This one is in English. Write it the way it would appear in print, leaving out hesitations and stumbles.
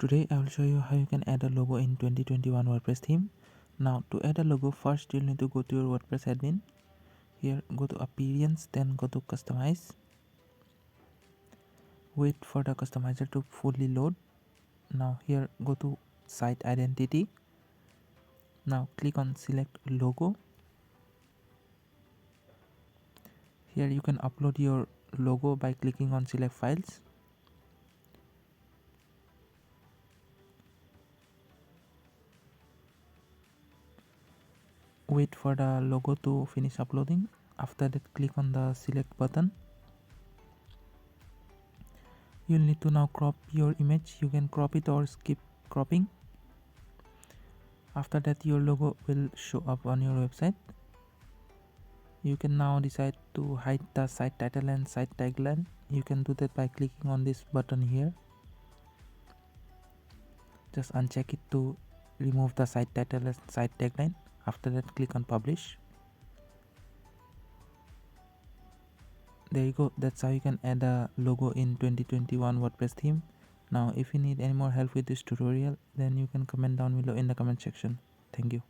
Today I will show you how you can add a logo in 2021 WordPress theme. Now to add a logo, first you'll need to go to your WordPress admin. Here go to appearance, then go to customize. Wait for the customizer to fully load. Now here go to site identity. Now click on select logo. Here you can upload your logo by clicking on select files. Wait for the logo to finish uploading. After that, click on the select button. You'll need to now crop your image. You can crop it or skip cropping. After that, your logo will show up on your website. You can now decide to hide the site title and site tagline. You can do that by clicking on this button here. Just uncheck it to remove the site title and site tagline. After that, click on publish. There you go. That's how you can add a logo in 2021 WordPress theme. Now if you need any more help with this tutorial, then you can comment down below in the comment section. Thank you.